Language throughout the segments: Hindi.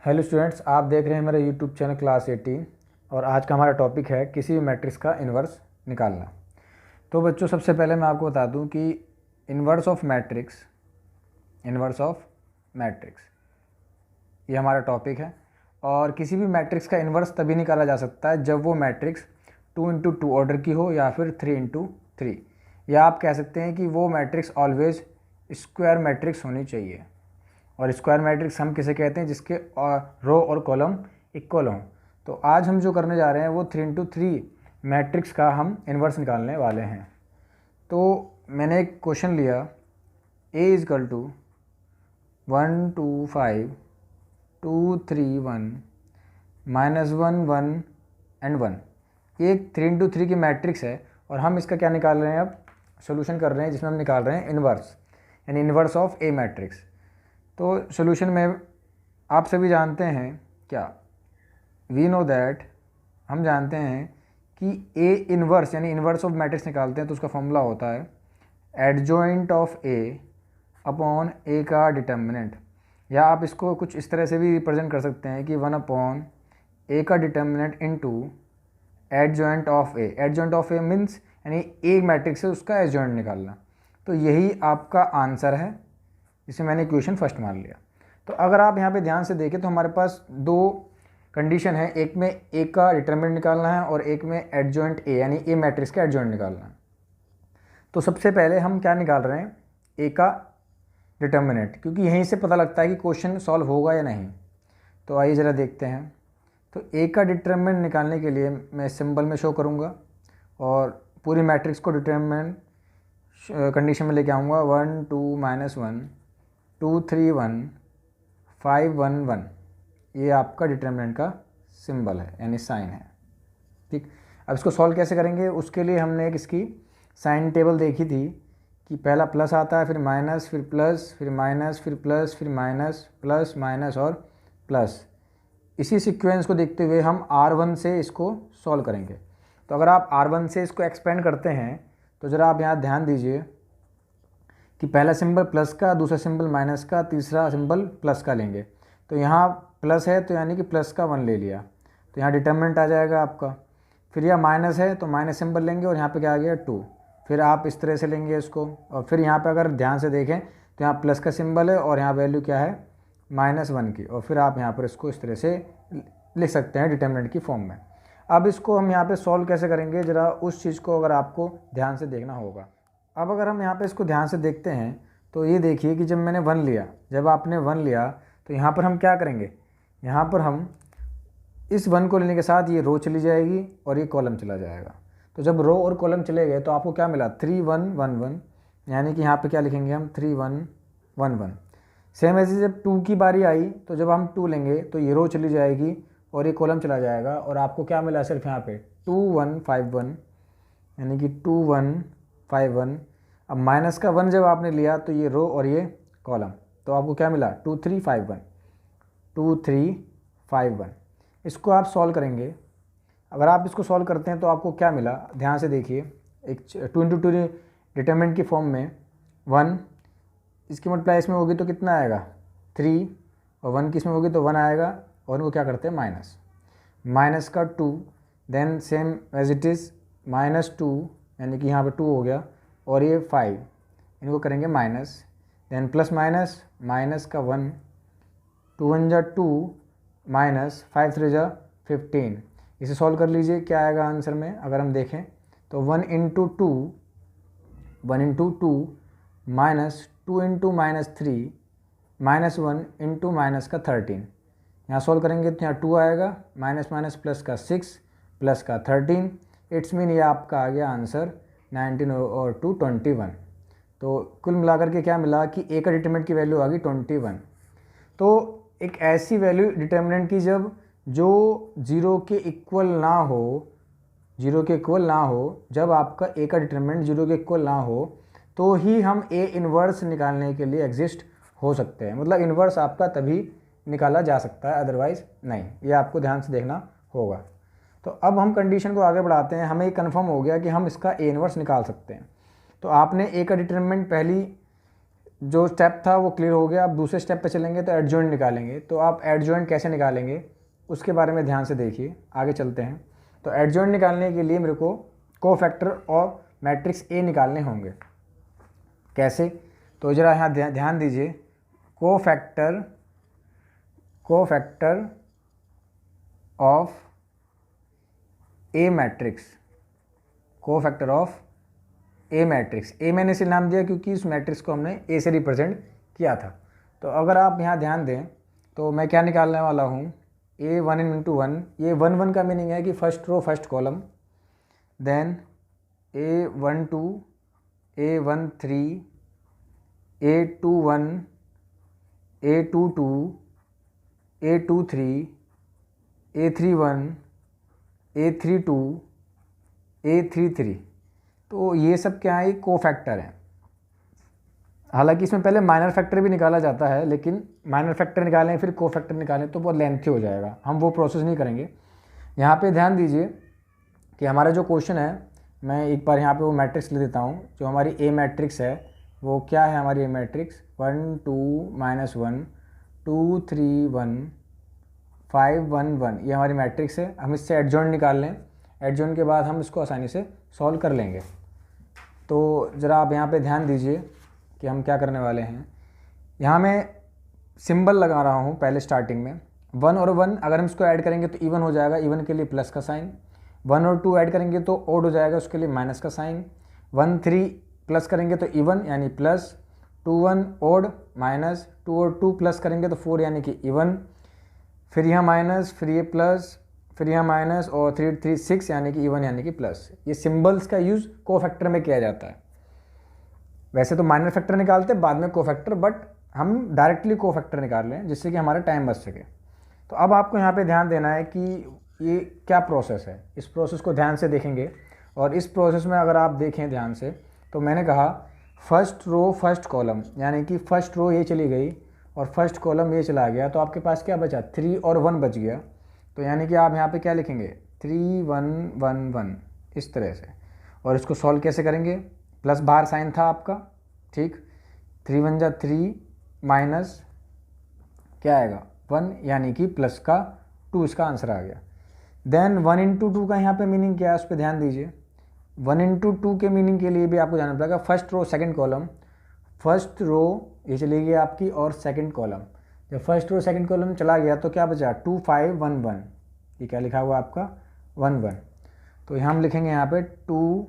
हेलो स्टूडेंट्स, आप देख रहे हैं मेरा यूट्यूब चैनल क्लास 18 और आज का हमारा टॉपिक है किसी भी मैट्रिक्स का इन्वर्स निकालना। तो बच्चों, सबसे पहले मैं आपको बता दूं कि इन्वर्स ऑफ मैट्रिक्स ये हमारा टॉपिक है। और किसी भी मैट्रिक्स का इन्वर्स तभी निकाला जा सकता है जब वो मैट्रिक्स 2x2 ऑर्डर की हो या फिर 3x3, या आप कह सकते हैं कि वो मैट्रिक्स ऑलवेज स्क्वायर मैट्रिक्स होनी चाहिए। और स्क्वायर मैट्रिक्स हम किसे कहते हैं? जिसके रो और कॉलम इक्वल हों। तो आज हम जो करने जा रहे हैं वो 3x3 मैट्रिक्स का हम इन्वर्स निकालने वाले हैं। तो मैंने एक क्वेश्चन लिया, A = 1 2 5 2 3 1 -1 1 and 1। ये एक 3x3 की मैट्रिक्स है और हम इसका क्या निकाल रहे हैं? अब सोल्यूशन कर रहे हैं जिसमें हम निकाल रहे हैं इन्वर्स, यानी इन्वर्स ऑफ ए मैट्रिक्स। तो सोल्यूशन में आप सभी जानते हैं क्या? वी नो दैट, हम जानते हैं कि ए इन्वर्स यानी इन्वर्स ऑफ मैट्रिक्स निकालते हैं तो उसका फॉर्मूला होता है एडजॉइंट ऑफ ए अपॉन ए का डिटर्मिनेंट। या आप इसको कुछ इस तरह से भी रिप्रेजेंट कर सकते हैं कि 1 अपॉन ए का determinant into adjoint of A. Adjoint of A means यानी ए मैट्रिक्स है उसका एडजॉइंट निकालना। तो यही आपका आंसर है जिसे मैंने इक्वेशन फर्स्ट मान लिया। तो अगर आप यहाँ पे ध्यान से देखें तो हमारे पास दो कंडीशन है, एक में ए का डिटर्मिनेंट निकालना है और एक में एडजॉइंट ए यानी ए मैट्रिक्स का एडजॉइंट निकालना है। तो सबसे पहले हम क्या निकाल रहे हैं? ए का डिटर्मिनेंट, क्योंकि यहीं से पता लगता है कि क्वेश्चन सॉल्व होगा या नहीं। तो आइए ज़रा देखते हैं। तो ए का डिटर्मिनेंट निकालने के लिए मैं सिंबल में शो करूँगा और पूरी मैट्रिक्स को डिटर्मिनेंट कंडीशन में लेके आऊँगा। 1 2 -1 2 3 1 5 1 1। ये आपका डिटर्मिनेंट का सिंबल है यानी साइन है। ठीक, अब इसको सॉल्व कैसे करेंगे? उसके लिए हमने एक इसकी साइन टेबल देखी थी कि पहला प्लस आता है, फिर माइनस, फिर प्लस, फिर माइनस, फिर प्लस, फिर माइनस, प्लस माइनस और प्लस। इसी सीक्वेंस को देखते हुए हम R1 से इसको सॉल्व करेंगे। तो अगर आप R1 से इसको एक्सपेंड करते हैं तो ज़रा आप यहाँ ध्यान दीजिए कि पहला सिंबल प्लस का, दूसरा सिंबल माइनस का, तीसरा सिंबल प्लस का लेंगे। तो यहाँ प्लस है तो यानी कि प्लस का 1 ले लिया, तो यहाँ डिटर्मिनेंट आ जाएगा आपका। फिर यह माइनस है तो माइनस सिंबल लेंगे और यहाँ पे क्या आ गया 2। फिर आप इस तरह से लेंगे इसको, और फिर यहाँ पे अगर ध्यान से देखें तो यहाँ प्लस का सिंबल है और यहाँ वैल्यू क्या है? -1 की। और फिर आप यहाँ पर इसको इस तरह से लिख सकते हैं डिटर्मिनेंट की फॉर्म में। अब इसको हम यहाँ पे सॉल्व कैसे करेंगे, ज़रा उस चीज़ को अगर आपको ध्यान से देखना होगा। अब अगर हम यहाँ पे इसको ध्यान से देखते हैं तो ये देखिए कि जब मैंने 1 लिया, जब आपने 1 लिया तो यहाँ पर हम क्या करेंगे? यहाँ पर हम इस 1 को लेने के साथ ये रो चली जाएगी और ये कॉलम चला जाएगा। तो जब रो और कॉलम चले गए तो आपको क्या मिला? 3 1 1 1, यानी कि यहाँ पे क्या लिखेंगे हम? 3 1 1 1। सेम ऐसे जब 2 की बारी आई तो जब हम 2 लेंगे तो ये रो चली जाएगी और ये कॉलम चला जाएगा और आपको क्या मिला? सिर्फ यहाँ पे 2 1 5 1, यानी कि 2 1 5 1। अब माइनस का 1 जब आपने लिया तो ये रो और ये कॉलम, तो आपको क्या मिला? 2 3 5 1 2 3 5 1। इसको आप सॉल्व करेंगे। अगर आप इसको सॉल्व करते हैं तो आपको क्या मिला? ध्यान से देखिए, एक 2 × 2 डिटर्मिनेंट की फॉर्म में 1, इसकी मल्टीप्लाई इसमें होगी तो कितना आएगा? 3, और 1 की इसमें होगी तो 1 आएगा। और इनको क्या करते हैं? माइनस का 2, then same as it is -2, यानी कि यहाँ पे 2 हो गया, और ये 5, इनको करेंगे minus, then plus minus, minus का 1, 2 1 जा 2 माइनस 5 3 जा 15। इसे सॉल्व कर लीजिए, क्या आएगा आंसर में? अगर हम देखें तो 1 × 2 माइनस 2 × -3 -1 × माइनस का 13। यहाँ सॉल्व करेंगे तो यहाँ 2 आएगा, माइनस माइनस प्लस का 6 प्लस का 13। इट्स मीन ये आपका आ गया आंसर 19 और 2 21। तो कुल मिलाकर के क्या मिला कि ए का डिटर्मिनेंट की वैल्यू आ गई 21। तो एक ऐसी वैल्यू डिटर्मिनेंट की जब जो 0 के इक्वल ना हो, जब आपका ए का डिटर्मिनेंट 0 के इक्वल ना हो तो ही हम ए इन्वर्स निकालने के लिए एग्जिस्ट हो सकते हैं। मतलब इन्वर्स आपका तभी निकाला जा सकता है, अदरवाइज़ नहीं। ये आपको ध्यान से देखना होगा। तो अब हम कंडीशन को आगे बढ़ाते हैं। हमें ये कन्फर्म हो गया कि हम इसका ए इन्वर्स निकाल सकते हैं। तो आपने ए का डिटर्मिनेंट पहली जो स्टेप था वो क्लियर हो गया। अब दूसरे स्टेप पे चलेंगे तो एडजॉइंट निकालेंगे। तो आप एडजॉइंट कैसे निकालेंगे उसके बारे में ध्यान से देखिए, आगे चलते हैं। तो एडजॉइंट निकालने के लिए मेरे को कोफैक्टर और मैट्रिक्स ए निकालने होंगे। कैसे? तो ज़रा यहाँ ध्यान दीजिए। Cofactor of a matrix, cofactor of a matrix. A मैंने इसे नाम दिया क्योंकि इस मैट्रिक्स को हमने ए से रिप्रेजेंट किया था। तो अगर आप यहाँ ध्यान दें तो मैं क्या निकालने वाला हूँ, ए वन इंटू वन। ये वन वन का मीनिंग है कि first row first column, then A one two, A one three, A two one, A two two, A two three, A three one, A three two, A three three. तो ये सब क्या है, कोफैक्टर हैं। हालांकि इसमें पहले माइनर फैक्टर भी निकाला जाता है, लेकिन माइनर फैक्टर निकालें फिर कोफैक्टर निकालें तो बहुत लेंथी हो जाएगा, हम वो प्रोसेस नहीं करेंगे। यहाँ पे ध्यान दीजिए कि हमारा जो क्वेश्चन है, मैं एक बार यहाँ पे वो मैट्रिक्स ले देता हूँ। जो हमारी ए मैट्रिक्स है वो क्या है, हमारी ए मैट्रिक्स 1 2 -1 2 3 1 5 1 1, ये हमारी मैट्रिक्स है। हम इससे एडजॉइंट निकाल लें, एडजॉइंट के बाद हम इसको आसानी से सॉल्व कर लेंगे। तो ज़रा आप यहाँ पे ध्यान दीजिए कि हम क्या करने वाले हैं। यहाँ मैं सिंबल लगा रहा हूँ पहले स्टार्टिंग में। 1 और 1 अगर हम इसको ऐड करेंगे तो इवन हो जाएगा, इवन के लिए प्लस का साइन। 1 और 2 ऐड करेंगे तो ओड हो जाएगा, उसके लिए माइनस का साइन। 1 3 प्लस करेंगे तो इवन यानी प्लस, 2 1 ओड माइनस, 2 और 2 प्लस करेंगे तो 4 यानी कि इवन, फिर यहाँ माइनस, फिर ये प्लस, फिर यहाँ माइनस, और 3 3 6 यानी कि इवन यानी कि प्लस। ये सिंबल्स का यूज़ कोफैक्टर में किया जाता है। वैसे तो माइनर फैक्टर निकालते हैं बाद में कोफैक्टर, बट हम डायरेक्टली कोफैक्टर निकाल लें जिससे कि हमारा टाइम बच सके। तो अब आपको यहाँ पे ध्यान देना है कि ये क्या प्रोसेस है, इस प्रोसेस को ध्यान से देखेंगे। और इस प्रोसेस में अगर आप देखें ध्यान से तो मैंने कहा फर्स्ट रो फर्स्ट कॉलम, यानी कि फर्स्ट रो ये चली गई और फर्स्ट कॉलम ये चला गया, तो आपके पास क्या बचा, 3 और 1 बच गया। तो यानी कि आप यहाँ पे क्या लिखेंगे, 3 1 1 1 इस तरह से। और इसको सॉल्व कैसे करेंगे, प्लस बाहर साइन था आपका, ठीक। 3 1 जा 3 माइनस क्या आएगा 1 यानी कि प्लस का 2, इसका आंसर आ गया। देन 1 इंटू 2 का यहाँ पे मीनिंग क्या है उस पर ध्यान दीजिए। 1 इंटू 2 के मीनिंग के लिए भी आपको जाना पड़ेगा। First row second column, first row ये चली गई आपकी और सेकंड कॉलम। जब फर्स्ट रो सेकंड कॉलम चला गया तो क्या बचा 2 5 1 1, ये क्या लिखा हुआ आपका 1 1। तो हम लिखेंगे यहाँ पे 2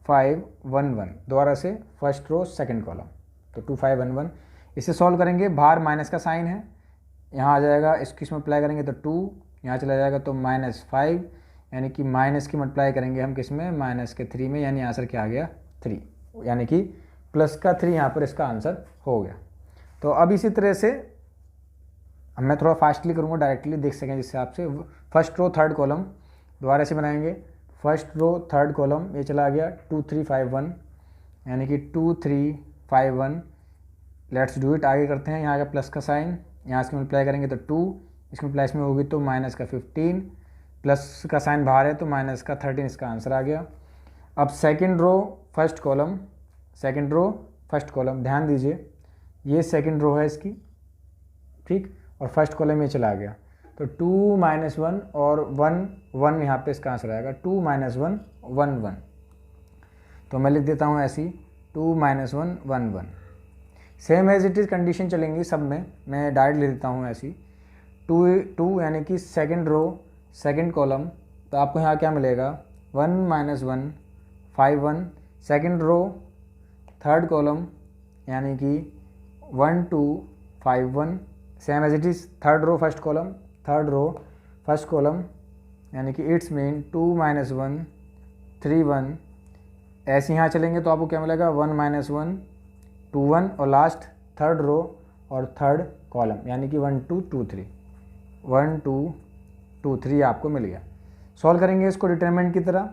5 1 1, दोबारा से फर्स्ट रो सेकंड कॉलम, तो 2 5 1 1। इसे सॉल्व करेंगे, बाहर माइनस का साइन है, यहाँ आ जाएगा, इसकी इसमें अप्लाई करेंगे तो 2 यहाँ चला जाएगा तो -5, यानी कि माइनस की मल्टीप्लाई करेंगे हम किस में, माइनस के 3 में, यानी आंसर क्या आ गया 3, यानी कि प्लस का 3 यहाँ पर इसका आंसर हो गया। तो अब इसी तरह से मैं थोड़ा फास्टली करूँगा, डायरेक्टली देख सकें जिससे आपसे। फर्स्ट रो थर्ड कॉलम दोबारा से बनाएंगे। फर्स्ट रो थर्ड कॉलम ये चला गया 2 3 5 1, यानी कि 2 3 5 1। लेट्स डू इट, आगे करते हैं। यहाँ का प्लस का साइन, यहाँ से मल्टीप्लाई करेंगे तो 2, इसमें प्लस में होगी तो माइनस का 15, प्लस का साइन बाहर है तो माइनस का 13, इसका आंसर आ गया। अब second row first column, second row first column, ध्यान दीजिए ये सेकंड रो है इसकी, ठीक, और फर्स्ट कॉलम ये चला गया तो 2 -1 और 1 1 यहाँ पे इसका आंसर आएगा 2 -1 1 1। तो मैं लिख देता हूँ ऐसी 2 -1 1 1। Same as it is condition चलेंगी सब में, मैं डायरेक्ट ले देता हूँ ऐसी 2 यानी कि सेकंड रो सेकंड कॉलम। तो आपको यहाँ क्या मिलेगा 1 -1 5 1। सेकंड रो थर्ड कॉलम यानी कि 1 2 5 1। Same as it is third row first column, third row first column यानी कि इट्स मीन 2 -1 3 1। ऐसे यहाँ चलेंगे तो आपको क्या मिलेगा 1 -1 2 1, और लास्ट थर्ड रो और थर्ड कॉलम यानी कि 1 2 2 3 1 2 2 3 आपको मिल गया। सॉल्व करेंगे इसको डिटरमिनेंट की तरह,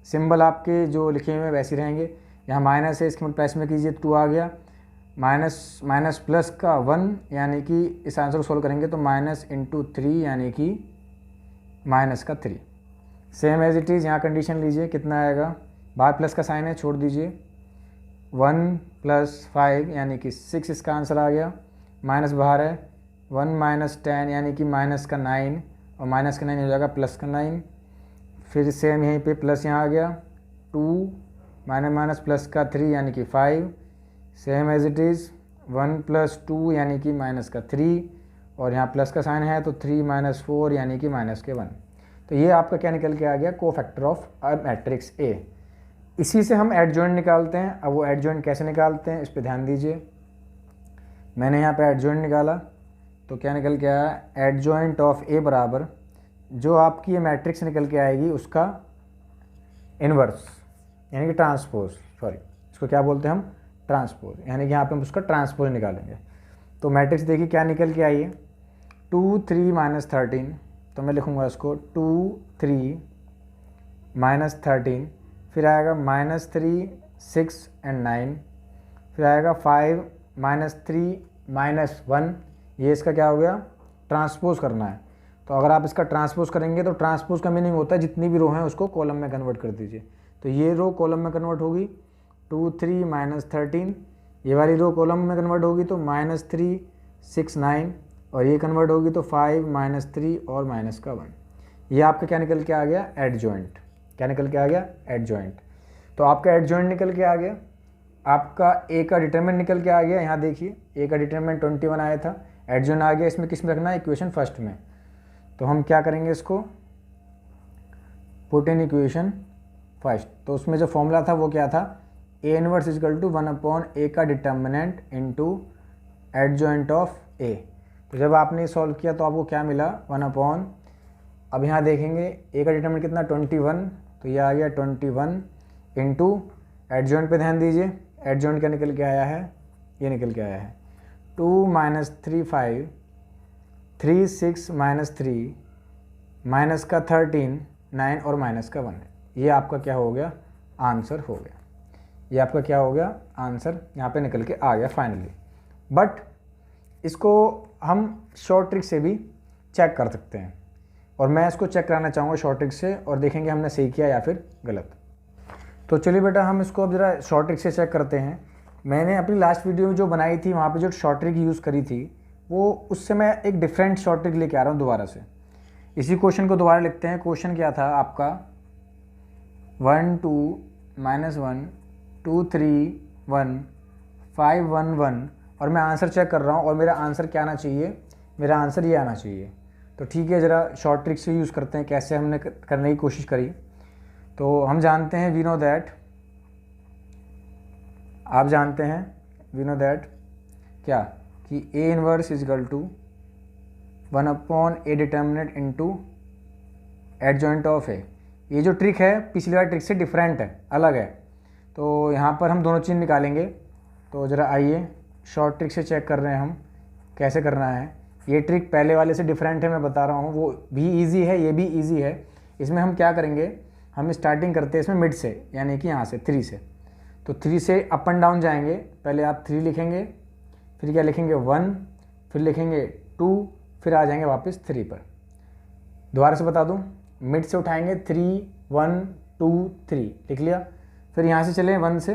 सिंबल आपके जो लिखे हुए वैसे रहेंगे। यहाँ माइनस है, इसके प्लस में कीजिए 2 आ गया, माइनस प्लस का 1, यानी कि इस आंसर को सोल्व करेंगे तो माइनस इंटू 3 यानी कि माइनस का 3। सेम एज इट इज़ यहाँ कंडीशन लीजिए, कितना आएगा, बाहर प्लस का साइन है छोड़ दीजिए, 1 + 5 यानी कि 6 इसका आंसर आ गया, माइनस बाहर है, 1 - 10 यानी कि माइनस का 9 और माइनस का 9 हो जाएगा प्लस का 9, फिर सेम यहीं पे प्लस यहाँ आ गया, 2 माइनस प्लस का 3 यानी कि 5, सेम एज इट इज़ 1 + 2 यानी कि माइनस का 3 और यहाँ प्लस का साइन है तो 3 - 4 यानी कि माइनस के 1। तो ये आपका क्या निकल के आ गया, cofactor of a matrix A. इसी से हम एडजॉइंट निकालते हैं। अब वो एडजॉइंट कैसे निकालते हैं इस पर ध्यान दीजिए। मैंने यहाँ पे एडजॉइंट निकाला तो क्या निकल के आया, एडजॉइंट ऑफ ए बराबर जो आपकी ये मैट्रिक्स निकल के आएगी उसका इन्वर्स यानी कि ट्रांसपोज, सॉरी इसको क्या बोलते हैं हम, ट्रांसपोज, यानी कि यहाँ पे हम उसका ट्रांसपोज निकालेंगे। तो मैट्रिक्स देखिए क्या निकल के आई है, 2 3 - 13, तो मैं लिखूँगा इसको 2 3 - 13, फिर आएगा -3 6 और 9, फिर आएगा 5 - 3 - 1, ये इसका क्या हो गया, ट्रांसपोज करना है। तो अगर आप इसका ट्रांसपोज करेंगे तो ट्रांसपोज का मीनिंग होता है जितनी भी रो हैं उसको कॉलम में कन्वर्ट कर दीजिए। तो ये रो कॉलम में कन्वर्ट होगी 2 3 - 13, ये वाली रो कॉलम में कन्वर्ट होगी तो -3 6 9 और ये कन्वर्ट होगी तो 5 - 3 और माइनस का 1। ये आपका क्या निकल के आ गया, एडजॉइंट। क्या निकल के आ गया, एडजॉइंट। तो आपका एडजॉइंट निकल के आ गया, आपका ए का डिटरमिनेंट निकल के आ गया। यहाँ देखिए ए का डिटरमिनेंट 21 आया था, एडजॉइंट आ गया। इसमें किस में रखना है, इक्वेशन फर्स्ट में। तो हम क्या करेंगे इसको, पुट इन इक्वेशन फर्स्ट। तो उसमें जो फॉर्मूला था वो क्या था, A inverse equal to 1/a का डिटर्मिनेंट इनटू एडजॉइंट ऑफ ए। तो जब आपने सॉल्व किया तो आपको क्या मिला, 1/, अब यहाँ देखेंगे ए का डिटर्मिनेंट कितना 21, तो ये आ गया 21 इंटू एडजॉइंट पे ध्यान दीजिए, एडजॉइंट क्या निकल के आया है, ये निकल के आया है 2 - 3 5, 3 6 - 3 माइनस का 13 9 और माइनस का 1। ये आपका क्या हो गया, आंसर हो गया। ये आपका क्या हो गया, आंसर यहाँ पे निकल के आ गया फाइनली। बट इसको हम शॉर्ट ट्रिक से भी चेक कर सकते हैं और मैं इसको चेक कराना चाहूँगा शॉर्ट ट्रिक से और देखेंगे हमने सही किया या फिर गलत। तो चलिए बेटा हम इसको अब ज़रा शॉर्ट ट्रिक से चेक करते हैं। मैंने अपनी लास्ट वीडियो में जो बनाई थी वहाँ पे जो शॉर्ट ट्रिक यूज़ करी थी वो उससे मैं एक डिफरेंट शॉर्ट ट्रिक लेके आ रहा हूँ दोबारा से। इसी क्वेश्चन को दोबारा लिखते हैं। क्वेश्चन क्या था आपका, 1 2 - 1 2 3 1 5 1 1 और मैं आंसर चेक कर रहा हूँ और मेरा आंसर क्या आना चाहिए, मेरा आंसर ये आना चाहिए। तो ठीक है, ज़रा शॉर्ट ट्रिक से यूज़ करते हैं कैसे हमने करने की कोशिश करी। तो हम जानते हैं, वी नो दैट, आप जानते हैं वी नो दैट क्या, कि A inverse is equal to 1/a determinant into adjoint of A. ये जो ट्रिक है पिछली वाली ट्रिक से डिफरेंट है, अलग है। तो यहाँ पर हम दोनों चीज़ निकालेंगे। तो ज़रा आइए शॉर्ट ट्रिक से चेक कर रहे हैं हम कैसे करना है। ये ट्रिक पहले वाले से डिफरेंट है, मैं बता रहा हूँ, वो भी इजी है, ये भी इजी है। इसमें हम क्या करेंगे, हम स्टार्टिंग करते हैं इसमें मिड से, यानी कि यहाँ से 3 से। तो 3 से अप एंड डाउन जाएंगे। पहले आप 3 लिखेंगे, फिर क्या लिखेंगे 1, फिर लिखेंगे 2, फिर आ जाएंगे वापस 3 पर। दोबारा से बता दूं, मिड से उठाएंगे 3 1 2 3 लिख लिया। फिर यहाँ से चलें 1 से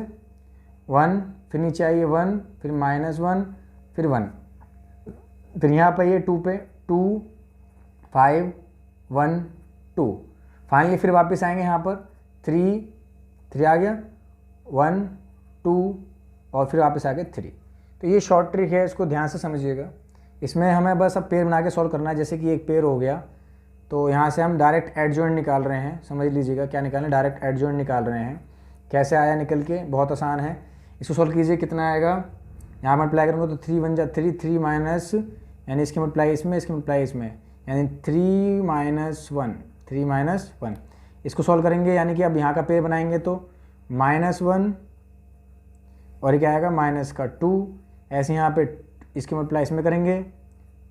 1, फिर नीचे आइए 1, फिर -1, फिर 1, फिर यहाँ पर ये 2 पे 2 5 1 2। फाइनली फिर वापस आएंगे यहाँ पर 3 आ गया, 1 2 और फिर वापस आ गए 3। तो ये शॉर्ट ट्रिक है, इसको ध्यान से समझिएगा। इसमें हमें बस अब पेयर बना के सॉल्व करना है। जैसे कि एक पेयर हो गया तो यहाँ से हम डायरेक्ट एडजॉइंट निकाल रहे हैं। समझ लीजिएगा क्या निकालें, डायरेक्ट एडजॉइंट निकाल रहे हैं। कैसे आया निकल के, बहुत आसान है। इसको सॉल्व कीजिए, कितना आएगा, यहाँ मल्टीप्लाई करूँगा तो 3 1 जा 3, 3 माइनस यानी इसकी मल्टीप्लाई इसमें, इसकी मल्टीप्लाई इसमें, यानी 3 - 1। इसको सॉल्व करेंगे यानी कि अब यहाँ का पेयर बनाएंगे तो -1 और ये क्या आएगा माइनस का 2। ऐसे यहाँ पे इसकी मल्टीप्लाई इसमें करेंगे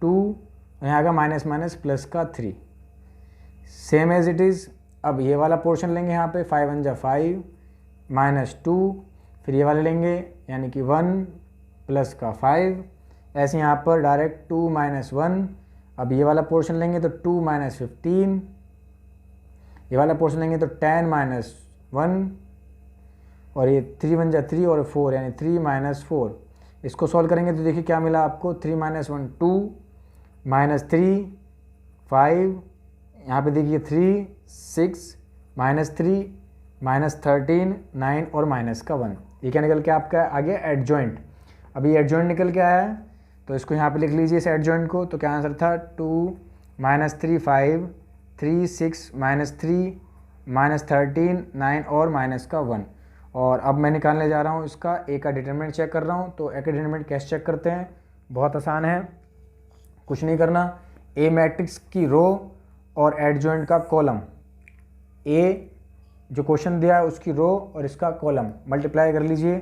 2 और यहाँ आएगा माइनस प्लस का 3, सेम एज इट इज़। अब ये वाला पोर्शन लेंगे यहाँ पे 5 1 जा 5 -2, फिर ये वाले लेंगे यानी कि 1 प्लस का 5। ऐसे यहाँ पर डायरेक्ट 2 - 1। अब ये वाला पोर्शन लेंगे तो 2 - 15, ये वाला पोर्शन लेंगे तो 10 - 1 और ये 3 बन जाए 3 और 4 यानी 3 माइनस 4। इसको सॉल्व करेंगे तो देखिए क्या मिला आपको, 3 माइनस 1 2 माइनस 3 5, यहाँ पे देखिए 3 6 माइनस 3 माइनस 13 9 और माइनस का 1। ये क्या निकल के आपका आ गया एडजॉइंट। अभी एडजॉइंट निकल के आया है तो इसको यहाँ पे लिख लीजिए इस एडजॉइंट को। तो क्या आंसर था 2 माइनस 3 5 3 6 माइनस 3 माइनस 13 9 और माइनस का 1। और अब मैं निकालने जा रहा हूँ इसका ए का डिटरमिनेंट चेक कर रहा हूँ। तो ए का डिटरमिनेंट कैसे चेक करते हैं, बहुत आसान है, कुछ नहीं करना। ए मैट्रिक्स की रो और एडजॉइंट का कॉलम, ए जो क्वेश्चन दिया है उसकी रो और इसका कॉलम मल्टीप्लाई कर लीजिए।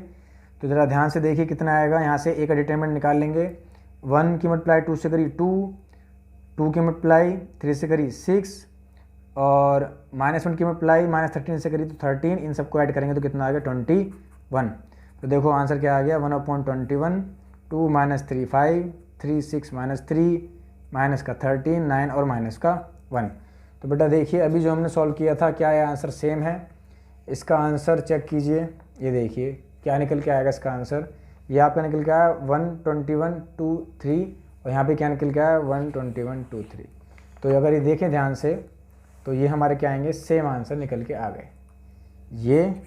तो ज़रा ध्यान से देखिए कितना आएगा। यहाँ से ए का डिटरमिनेंट निकाल लेंगे। 1 की मल्टीप्लाई 2 से करी 2, 2 की मल्टीप्लाई 3 से करी 6 और -1 की मल्टीप्लाई -13 से करी तो 13। इन सबको ऐड करेंगे तो कितना आ गया 21। तो देखो आंसर क्या आ गया 1/21। 2 माइनस 3 5 3 6 माइनस 3 माइनस का 13 9 और माइनस का 1। तो बेटा देखिए अभी जो हमने सॉल्व किया था क्या ये आंसर सेम है। इसका आंसर चेक कीजिए, ये देखिए क्या निकल के आएगा इसका आंसर। ये आपका निकल के आया 121 2 3 और यहाँ पे क्या निकल के आया 121 2 3। तो अगर ये देखें ध्यान से तो ये हमारे क्या आएंगे, सेम आंसर निकल के आ गए। ये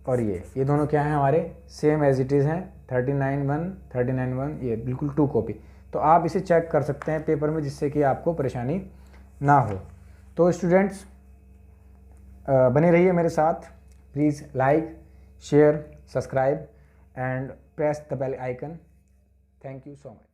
और ये दोनों क्या हैं हमारे सेम एज इट इज़ हैं, 39 1 39 1, ये बिल्कुल 2 कॉपी। तो आप इसे चेक कर सकते हैं पेपर में जिससे कि आपको परेशानी ना हो। तो स्टूडेंट्स बने रहिए मेरे साथ, please like share subscribe and press the bell icon. Thank you so much.